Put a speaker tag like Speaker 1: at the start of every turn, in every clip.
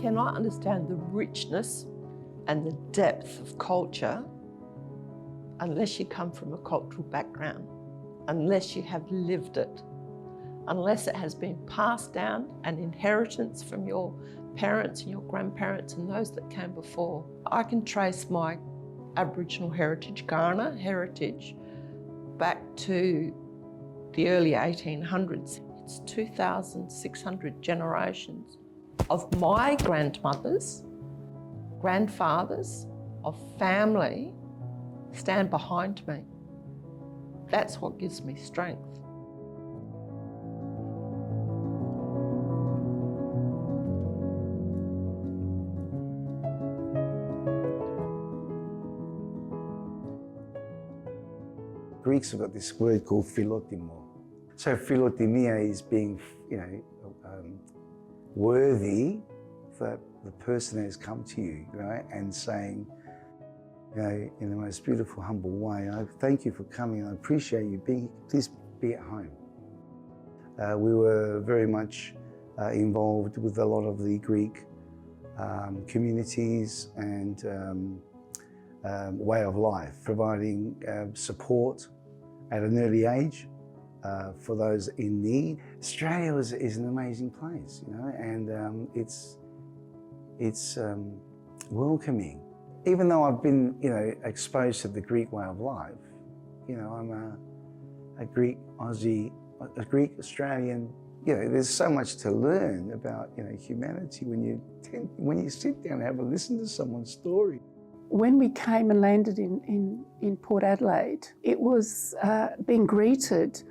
Speaker 1: Cannot understand the richness and the depth of culture unless you come from a cultural background, unless you have lived it, unless it has been passed down, an inheritance from your parents and your grandparents and those that came before. I can trace my Aboriginal heritage, Kaurna heritage, back to the early 1800s. It's 2,600 generations of my grandmothers, grandfathers, of family stand behind me. That's what gives me strength.
Speaker 2: Greeks have got this word called philotimo. So philotimia is being, worthy for the person that has come to you, right? And saying, in the most beautiful, humble way, I thank you for coming. I appreciate you being. Please be at home. We were very much involved with a lot of the Greek communities and way of life, providing support at an early age for those in need. Australia is an amazing place, and it's welcoming. Even though I've been, exposed to the Greek way of life, I'm a Greek Aussie, a Greek Australian. There's so much to learn about, humanity when you sit down and have a listen to someone's story.
Speaker 3: When we came and landed in Port Adelaide, it was being greeted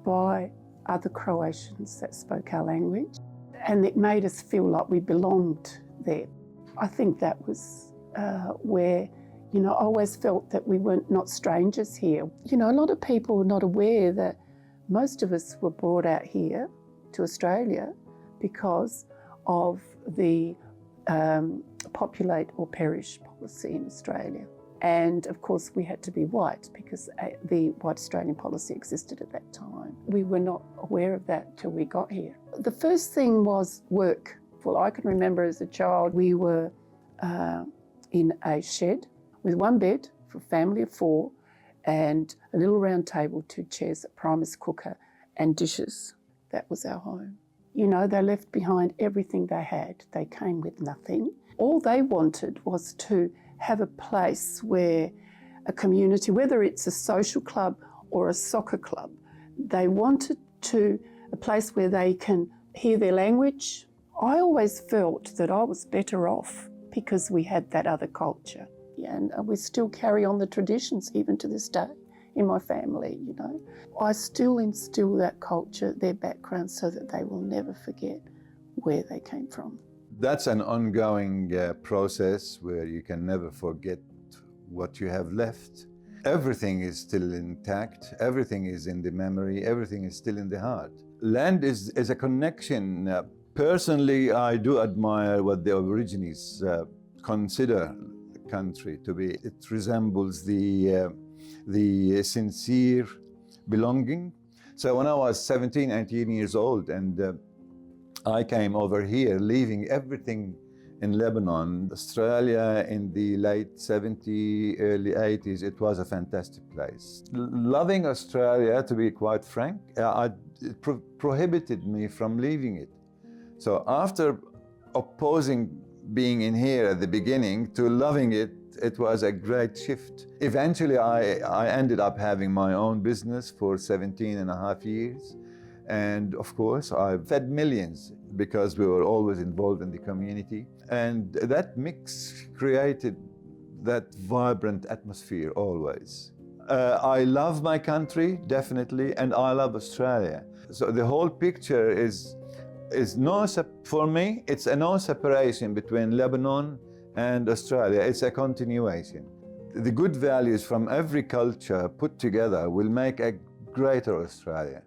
Speaker 3: by other Croatians that spoke our language, and it made us feel like we belonged there. I think that was where, I always felt that we were not strangers here. A lot of people were not aware that most of us were brought out here to Australia because of the populate or perish policy in Australia. And of course we had to be white because the white Australian policy existed at that time. We were not aware of that till we got here. The first thing was work. Well, I can remember as a child we were in a shed with one bed for a family of 4 and a little round table, 2 chairs, a Primus cooker and dishes. That was our home. They left behind everything they had. They came with nothing. All they wanted was to have a place where a community, whether it's a social club or a soccer club, they wanted a place where they can hear their language. I always felt that I was better off because we had that other culture. And we still carry on the traditions even to this day in my family, I still instill that culture, their background, so that they will never forget where they came from.
Speaker 4: That's an ongoing process where you can never forget what you have left. Everything is still intact, everything is in the memory, everything is still in the heart. Land is a connection. Personally, I do admire what the Aborigines consider the country to be. It resembles the sincere belonging. So when I was 17, 18 years old and I came over here, leaving everything in Lebanon, Australia in the late 70s, early 80s, it was a fantastic place. Loving Australia, to be quite frank, it prohibited me from leaving it. So after opposing being in here at the beginning to loving it, it was a great shift. Eventually, I ended up having my own business for 17 and a half years. And of course, I fed millions because we were always involved in the community. And that mix created that vibrant atmosphere always. I love my country, definitely, and I love Australia. So the whole picture is for me, it's a no separation between Lebanon and Australia. It's a continuation. The good values from every culture put together will make a greater Australia.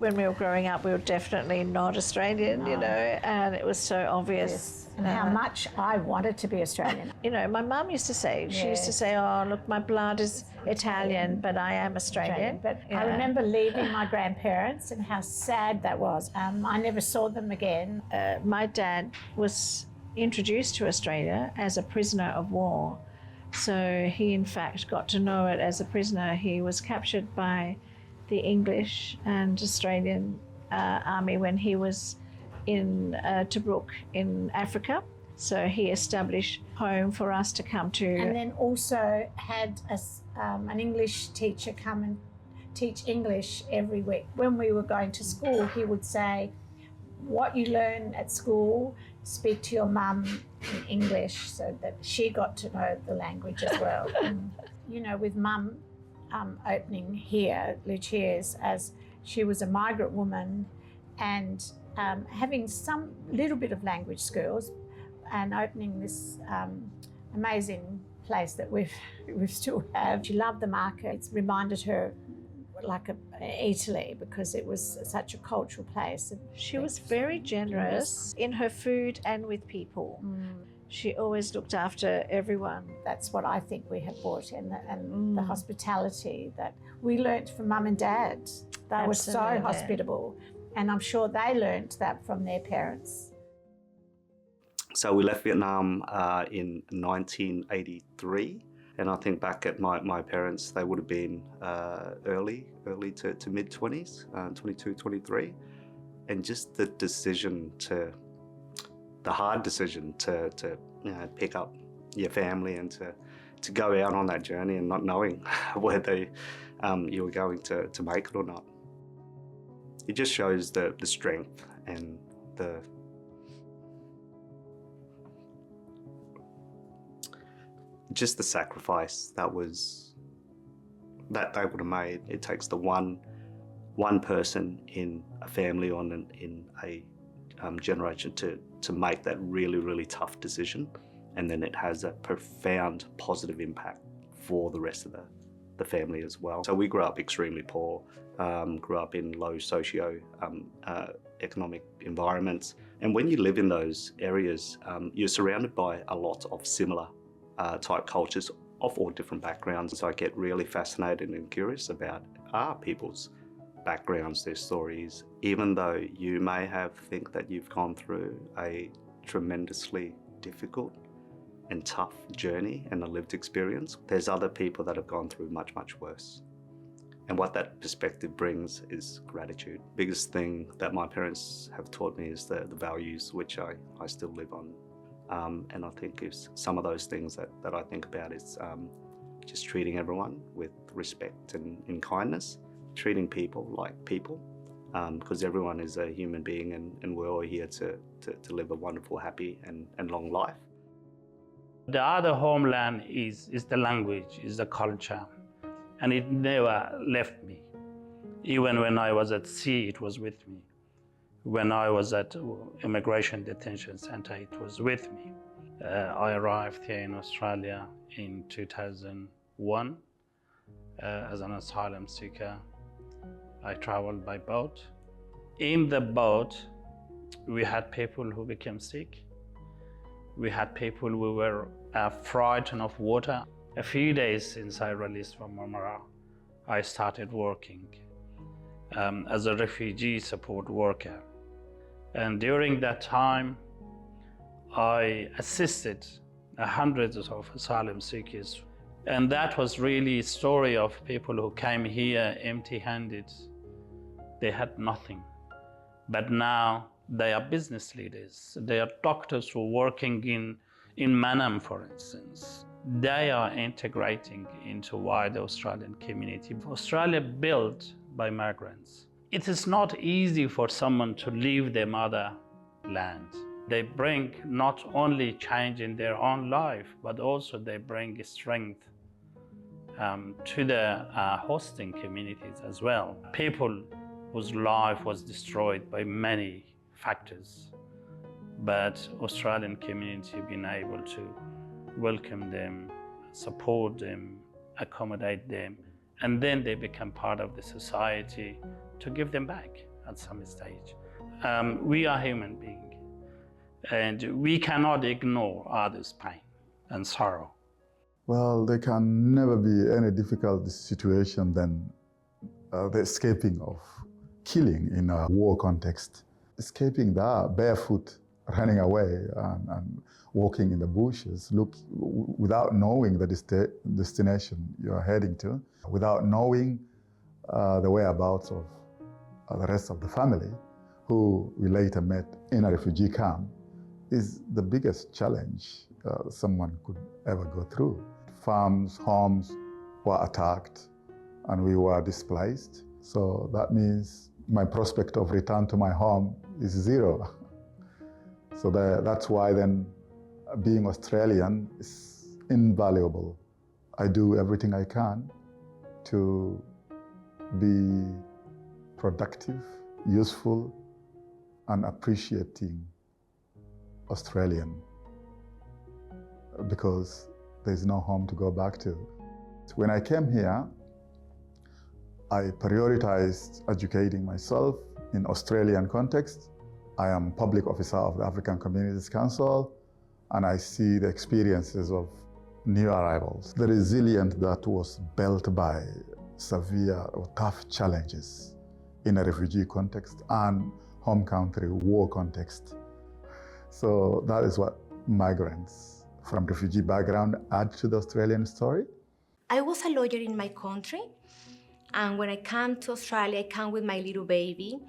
Speaker 5: When we were growing up, we were definitely not Australian, you know, and it was so obvious.
Speaker 6: Yes. And how much I wanted to be Australian.
Speaker 5: You know, my mum used to say, she used to say, oh, look, my blood is Italian, but I am Australian.
Speaker 6: But I remember leaving my grandparents and how sad that was. I never saw them again.
Speaker 5: My dad was introduced to Australia as a prisoner of war. So he, in fact, got to know it as a prisoner. He was captured by the English and Australian army when he was in Tobruk in Africa. So he established home for us to come to.
Speaker 6: And then also had an English teacher come and teach English every week. When we were going to school, he would say, what you learn at school, speak to your mum in English, so that she got to know the language as well. And, you know, with mum opening here, Lucia's, as she was a migrant woman and having some little bit of language skills and opening this amazing place that we still have. She loved the market. It's reminded her like Italy because it was such a cultural place.
Speaker 5: She was very generous in her food and with people. She always looked after everyone.
Speaker 6: That's what I think we have brought in, and the hospitality that we learnt from mum and dad. They were so hospitable, and I'm sure they learnt that from their parents.
Speaker 7: So we left Vietnam in 1983, and I think back at my parents, they would have been early to mid-20s, 22, 23, and just the hard decision to you know, pick up your family and to go out on that journey and not knowing whether you were going to make it or not. It just shows the strength and just the sacrifice that they would have made. It takes the one person in a family or in a generation to make that really, really tough decision, and then it has a profound positive impact for the rest of the family as well. So we grew up extremely poor, grew up in low socio-economic environments, and when you live in those areas, you're surrounded by a lot of similar type cultures of all different backgrounds. So I get really fascinated and curious about people's backgrounds, their stories. Even though you may think that you've gone through a tremendously difficult and tough journey and a lived experience, there's other people that have gone through much, much worse. And what that perspective brings is gratitude. Biggest thing that my parents have taught me is the values which I still live on. And I think is some of those things that I think about is just treating everyone with respect and kindness, treating people like people, because everyone is a human being and we're all here to live a wonderful, happy and long life.
Speaker 8: The other homeland is the language, is the culture, and it never left me. Even when I was at sea, it was with me. When I was at immigration detention center, it was with me. I arrived here in Australia in 2001 as an asylum seeker. I traveled by boat. In the boat, we had people who became sick. We had people who were frightened of water. A few days since I released from Marmara, I started working as a refugee support worker. And during that time, I assisted hundreds of asylum seekers. And that was really a story of people who came here empty-handed. They had nothing. But now they are business leaders. They are doctors who are working in Manam, for instance. They are integrating into wider Australian community. Australia built by migrants. It is not easy for someone to leave their motherland. They bring not only change in their own life, but also they bring strength to the hosting communities as well. People whose life was destroyed by many factors, but Australian community been able to welcome them, support them, accommodate them, and then they become part of the society to give them back at some stage. We are human beings, and we cannot ignore others' pain and sorrow.
Speaker 9: Well, there can never be any difficult situation than the escaping of killing in a war context. Escaping that barefoot, running away and walking in the bushes, without knowing the destination you're heading to, without knowing the whereabouts of the rest of the family, who we later met in a refugee camp, is the biggest challenge someone could ever go through. Farms, homes were attacked and we were displaced. So that means my prospect of return to my home is zero. So that's why then being Australian is invaluable. I do everything I can to be productive, useful, and appreciating Australian, because there's no home to go back to. When I came here, I prioritized educating myself in Australian context. I am public officer of the African Communities Council, and I see the experiences of new arrivals, the resilience that was built by severe or tough challenges in a refugee context and home country war context. So that is what migrants from refugee background add to the Australian story.
Speaker 10: I was a lawyer in my country, and when I came to Australia, I came with my little baby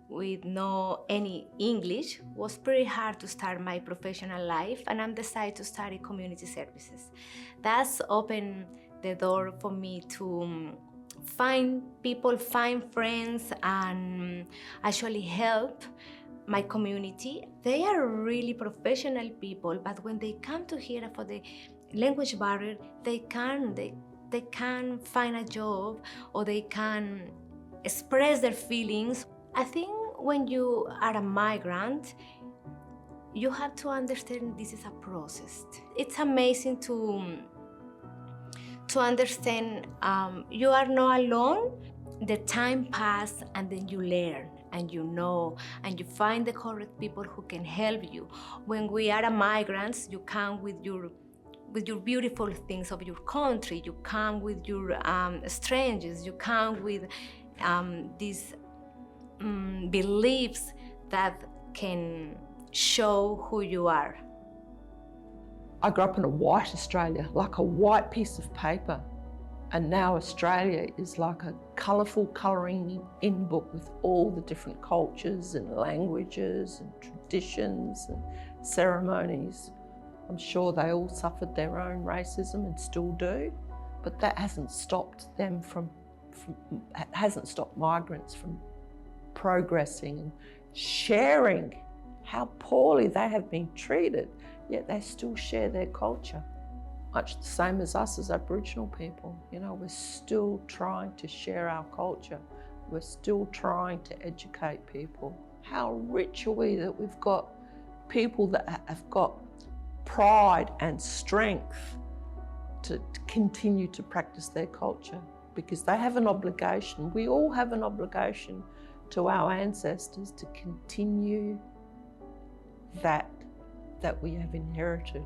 Speaker 10: with no any English. It was pretty hard to start my professional life, and I decided to study community services. That's opened the door for me to find people, find friends, and actually help my community. They are really professional people, but when they come to here for the language barrier, they can't find a job, or they can express their feelings. I think when you are a migrant, you have to understand this is a process. It's amazing to understand you are not alone. The time passes, and then you learn, and you know, and you find the correct people who can help you. When we are migrants, you come with your beautiful things of your country, you come with your strangers, you come with these beliefs that can show who you are.
Speaker 1: I grew up in a white Australia, like a white piece of paper. And now Australia is like a colourful colouring in book with all the different cultures and languages and traditions and ceremonies. I'm sure they all suffered their own racism and still do, but that hasn't stopped them hasn't stopped migrants from progressing and sharing how poorly they have been treated, yet they still share their culture. Much the same as us as Aboriginal people. You know, we're still trying to share our culture. We're still trying to educate people. How rich are we that we've got people that have got pride and strength to continue to practice their culture, because they have an obligation. We all have an obligation to our ancestors to continue that we have inherited.